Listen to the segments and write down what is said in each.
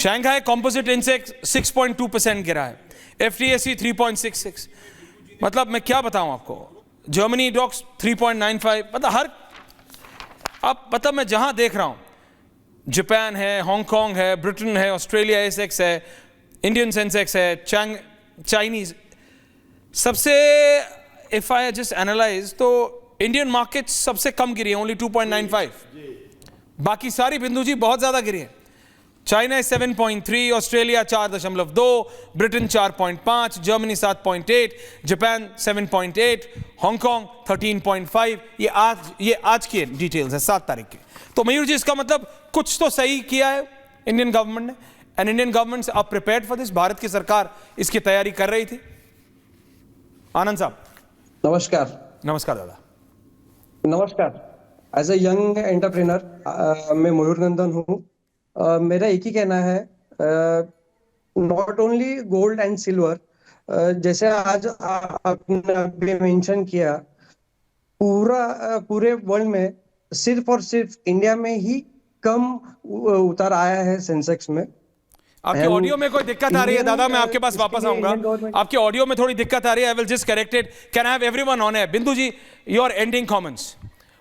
Shanghai composite index 6.2% गिरा है, FTSE 3.66, मतलब मैं क्या बताऊं आपको, जर्मनी डॉक्स 3.95, मतलब हर, अब मतलब मैं जहां देख रहा हूं, जापान है, हांगकांग है, ब्रिटेन है, ऑस्ट्रेलिया एसएक्स है, इंडियन सेंसेक्स है, चाइनीज, सबसे इफ आई जस्ट एनालाइज तो इंडियन मार्केट सबसे कम गिरी है, ओनली 2.95, बाकी सारी बिंदु जी बहुत ज्यादा गिरी है। China 7.3, Australia 4.2, Britain 4.5, Germany 7.8, Japan 7.8, Hong Kong 13.5। ये आज की डिटेल्स है 7 तारीख की। तो मयूर जी, इसका मतलब कुछ तो सही किया है इंडियन गवर्नमेंट ने, and Indian government are prepared for this. Bharat की सरकार इसकी तैयारी कर रही थी। आनंद साहब नमस्कार। नमस्कार दादा। नमस्कार। एज ए यंग एंटरप्रेनर मैं मयूर नंदन हूँ। मेरा एक ही कहना है, not only gold and silver, जैसे आज आपने अभी मेंशन किया, पूरे वर्ल्ड में सिर्फ और सिर्फ इंडिया में ही कम उतार आया है सेंसेक्स में। आपकी ऑडियो में कोई दिक्कत आ रही है दादा, मैं आपके पास वापस आऊंगा। आपकी ऑडियो में थोड़ी दिक्कत आ रही है, I will just correct it. Can I have everyone on air? Bindu ji, your ending comments.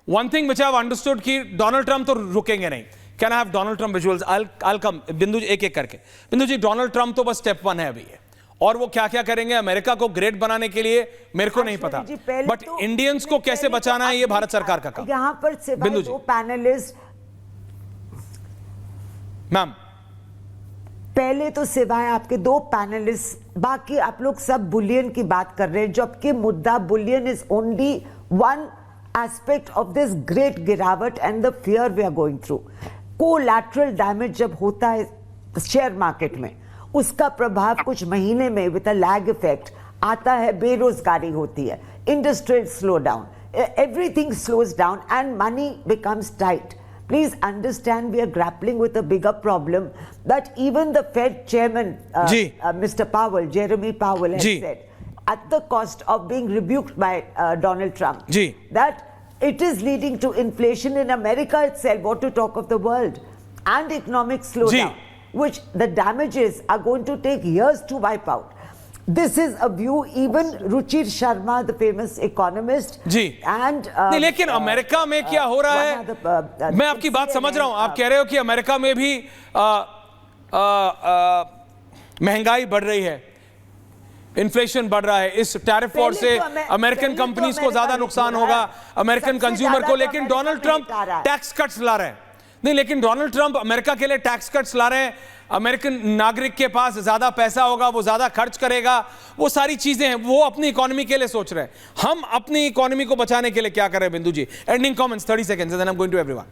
One thing which I have understood कि डोनाल्ड ट्रंप तो रुकेंगे नहीं। Can I have Donald Trump visuals? I come Bindu ji, एक एक करके। बिंदु जी, डोनाल्ड ट्रंप तो बस स्टेप 1 है अभी है, और वो क्या क्या करेंगे अमेरिका को ग्रेट बनाने के लिए मेरे को नहीं पता, बट इंडियंस को कैसे बचाना है ये भारत सरकार का काम। यहाँ पर बिंदु जी, पैनलिस्ट, मैम पहले तो सिवाय आपके 2 पैनलिस्ट, बाकी आप लोग सब बुलियन की बात कर रहे हैं, जबकि मुद्दा bullion is only one aspect of this great गिरावट and the fear we are going through. Collateral damage जब होता है शेयर मार्केट में, उसका प्रभाव कुछ महीने में विद अ लैग इफेक्ट आता है, बेरोजगारी होती है, industrial slow down, everything slows down and money becomes tight. Please understand, we are grappling with a bigger problem that even the Fed chairman, Mr. Powell, Jeremy Powell, has said, at the cost of being rebuked by Donald Trump, that it is leading to inflation in America itself, what to talk of the world, and economic slowdown, which the damages are going to take years to wipe out. This is a view even Ruchir Sharma, the famous economist, and नहीं, लेकिन America में क्या हो रहा है, मैं आपकी बात समझ रहा हूं। आप कह रहे हो कि अमेरिका में भी महंगाई बढ़ रही है, इन्फ्लेशन बढ़ रहा है, इस टैरिफ वॉर से अमेरिकन कंपनीज को ज्यादा नुकसान होगा, अमेरिकन कंज्यूमर को, लेकिन डोनाल्ड ट्रंप टैक्स कट्स ला रहे हैं। नहीं, लेकिन डोनाल्ड ट्रंप अमेरिका के लिए टैक्स कट्स ला रहे हैं, अमेरिकन नागरिक के पास ज्यादा पैसा होगा, वो ज्यादा खर्च करेगा, वो सारी चीजें हैं, वो अपनी इकोनॉमी के लिए सोच रहे हैं। हम अपनी इकोनॉमी को बचाने के लिए क्या कर रहे हैं? Bindu ji, ending comments 30 seconds and then I am going to everyone.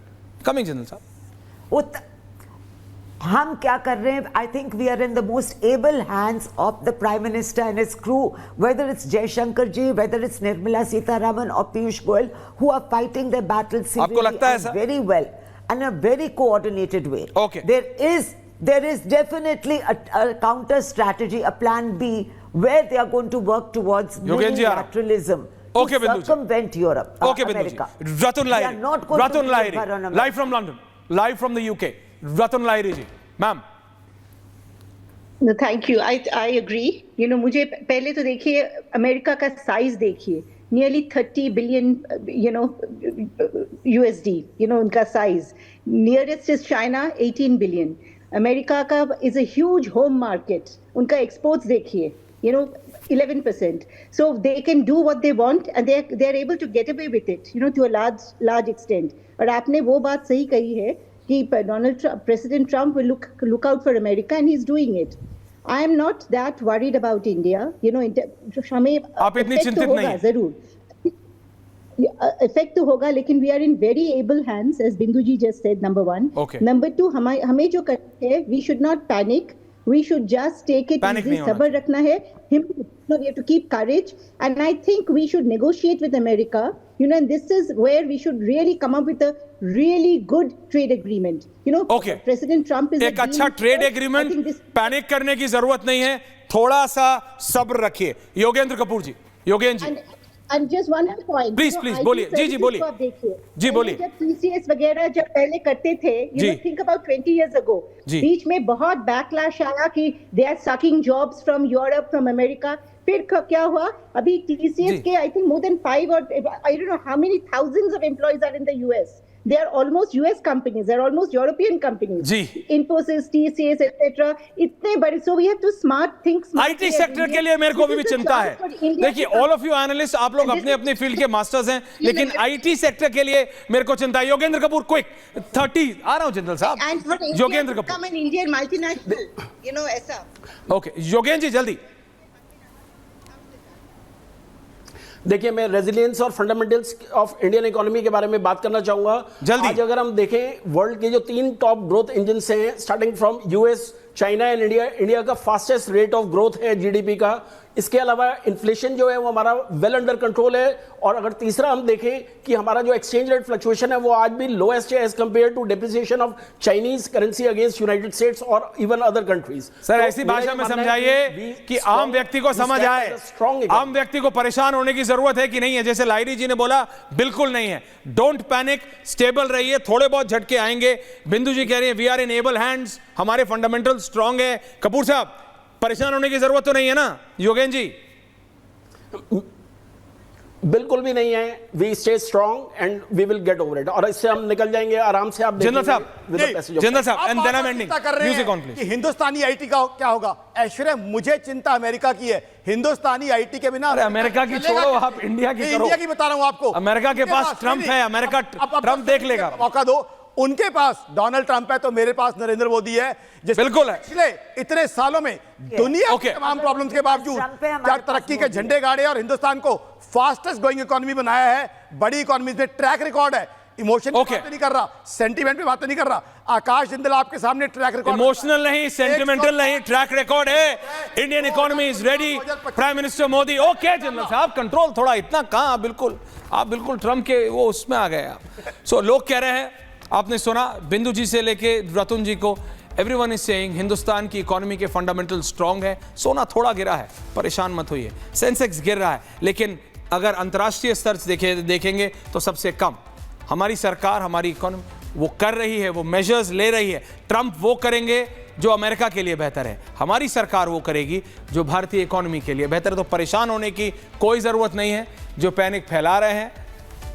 Coming general साहब, हम क्या कर रहे हैं? I think we are in the most able hands of the prime minister and his crew, whether it's Jaishankar ji, whether it's Nirmala Sitharaman और Piyush Goyal, who are fighting the battle seriously very well and a very coordinated way. Okay. There is definitely a counter strategy, a plan B, where they are going to work towards multilateralism to circumvent Europe, America. Ratun Lahiri, live from London, live from the UK. Ratun Lahiri ji, ma'am. No, thank you. I agree. You know, मुझे पहले तो देखिए America का size देखिए, nearly 30 billion, USD, उनका size. Nearest is China, 18 billion. America का is a huge home market. उनका exports देखिए, 11%. So they can do what they want and they are able to get away with it, to a large extent. और आपने वो बात सही कही है कि President Trump will look out for America and he's doing it. I am not that worried about India. हमें आप इतनी चिंतित नहीं हैं। जरूर इफेक्ट तो होगा, लेकिन we are in very able hands, as Bindu ji just said. Number 1. Okay. Number 2, हमें जो करना है, we should not panic. We should just take it easy. सब्र रखना है. We have to keep courage, and I think we should negotiate with America. And this is where we should really come up with a really good trade agreement. Okay. President Trump is एक अच्छा trade agreement, panic करने की जरूरत नहीं है, थोड़ा सा सब्र रखिए। योगेंद्र कपूर जी, Yogendra ji. And just one more point. Please, please, बोलिए। जी, जी, बोलिए। को आप देखिए। जी, बोलिए। जब TCS वगैरह जब पहले करते थे, जी। think about 20 years ago. जी। बीच में बहुत backlash आया कि they are sucking jobs from Europe, from America. फिर क्या हुआ? अभी TCS के I think more than 5 or I don't know how many thousands of employees are in the US. They are almost US companies. They are almost European companies. Ji. Infosys, TCS, etc. इतने बड़े. So we have to think smartly. IT sector के लिए मेरे को भी चिंता है। देखिए, ऑल ऑफ यू एनालिस्ट, आप लोग अपने अपने फील्ड के मास्टर्स हैं, लेकिन आईटी सेक्टर के लिए मेरे को चिंता है। योगेंद्र कपूर, क्विक 30 आ रहा हूं जिंदल साहब। Yogendra Kapoor, become an Indian multinational, you know, ऐसा। ओके योगेंद्र जी जल्दी। देखिए, मैं रेजिलियंस और फंडामेंटल्स ऑफ इंडियन इकोनॉमी के बारे में बात करना चाहूंगा जल्दी। आज अगर हम देखें वर्ल्ड के जो 3 टॉप ग्रोथ इंजन हैं, starting from US, China and India. India का फास्टेस्ट रेट ऑफ ग्रोथ है जीडीपी का। इसके अलावा इन्फ्लेशन जो है वो हमारा वेल अंडर कंट्रोल है। और अगर तीसरा हम देखें कि हमारा जो एक्सचेंज रेट फ्लक्चुएशन है वो आज भी लोएस्ट है as compare to depreciation of Chinese currency against United States और इवन अदर कंट्रीज। सर ऐसी भाषा में समझाइए कि आम व्यक्ति को समझ आए, आम व्यक्ति को परेशान होने की जरूरत है कि नहीं है। जैसे लाहिरी जी ने बोला, बिल्कुल नहीं है। डोंट पैनिक, स्टेबल रहिए, थोड़े बहुत झटके आएंगे। बिंदु जी कह रही है we are in able hands, हमारे फंडामेंटल स्ट्रांग है। कपूर साहब, परेशान होने की जरूरत तो नहीं है ना? योगेंद्र जी बिल्कुल भी नहीं है। We stay strong and we will get over it, और इससे हम निकल जाएंगे आराम से। आप जनरल साहब, जनरल साहब, आप एंड देन आई एम बार-बार एंडिंग। चिंता कर रहे म्यूजिक ऑन हैं प्लीज। कि हिंदुस्तानी आईटी का क्या होगा। ऐश्वर्या, मुझे चिंता अमेरिका की है। हिंदुस्तानी आईटी के बिना अरे अमेरिका की चलेगा छोड़ो, क्या? आप इंडिया की मैं करो। इंडिया की बता रहा हूं आपको। अमेरिका के पास ट्रंप नहीं, है, अमेरिका अब ट्रंप देख लेगा। मौका दो। उनके पास डोनाल्ड ट्रंप है तो मेरे पास नरेंद्र मोदी है, बिल्कुल है। पिछले इतने सालों में दुनिया की तमाम प्रॉब्लम्स के बावजूद ट्रंप है, हमारे क्या पास तरक्की के मोदी है। झंडे गाड़े और हिंदुस्तान को फास्टेस्ट ग्रोइंग इकोनॉमी बनाया है। बड़ी इकोनॉमी में ट्रैक रिकॉर्ड है। इमोशन की बातें नहीं कर रहा, सेंटीमेंट पे बातें नहीं कर रहा। आकाश जिंदल आपके सामने ट्रैक रिकॉर्ड, इमोशनल नहीं, सेंटिमेंटल नहीं, ट्रैक रिकॉर्ड है। Indian economy is ready. Prime minister Modi, okay general साहब, कंट्रोल थोड़ा, इतना कहां। आप बिल्कुल ट्रंप के वो उसमें आ गए आप। सो लोग कह रहे हैं, आपने सुना बिंदु जी से लेके रतुन जी को, एवरीवन इज सेइंग हिंदुस्तान की इकोनॉमी के फंडामेंटल स्ट्रांग है। सोना थोड़ा गिरा है, परेशान मत होइए। सेंसेक्स गिर रहा है, लेकिन अगर अंतर्राष्ट्रीय स्तर से देखेंगे तो सबसे कम। हमारी सरकार, हमारी इकोनॉमी वो कर रही है, वो मेजर्स ले रही है। ट्रंप वो करेंगे जो अमेरिका के लिए बेहतर है, हमारी सरकार वो करेगी जो भारतीय इकोनॉमी के लिए बेहतर है। तो परेशान होने की कोई ज़रूरत नहीं है। जो पैनिक फैला रहे हैं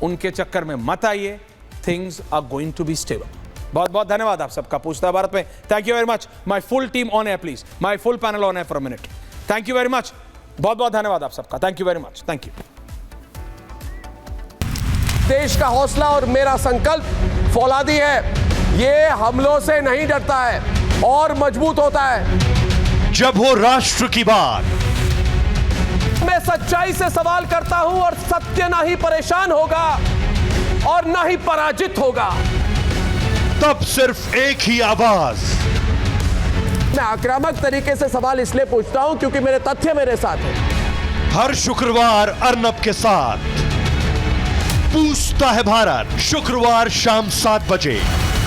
उनके चक्कर में मत आइए। Things are going to be stable. बहुत बहुत धन्यवाद आप सबका। पूछता भारत में thank you very much. My full team on air please, my full panel on air for a minute. Thank you very much. बहुत बहुत धन्यवाद आप सबका। Thank you very much. Thank you. देश का हौसला और मेरा संकल्प फौलादी है। ये हमलों से नहीं डरता है और मजबूत होता है। जब हो राष्ट्र की बात, मैं सच्चाई से सवाल करता हूं और सत्य ना ही परेशान होगा और ना ही पराजित होगा। तब सिर्फ एक ही आवाज। मैं आक्रामक तरीके से सवाल इसलिए पूछता हूं क्योंकि मेरे तथ्य मेरे साथ हैं। हर शुक्रवार अर्नब के साथ पूछता है भारत, शुक्रवार शाम 7 बजे।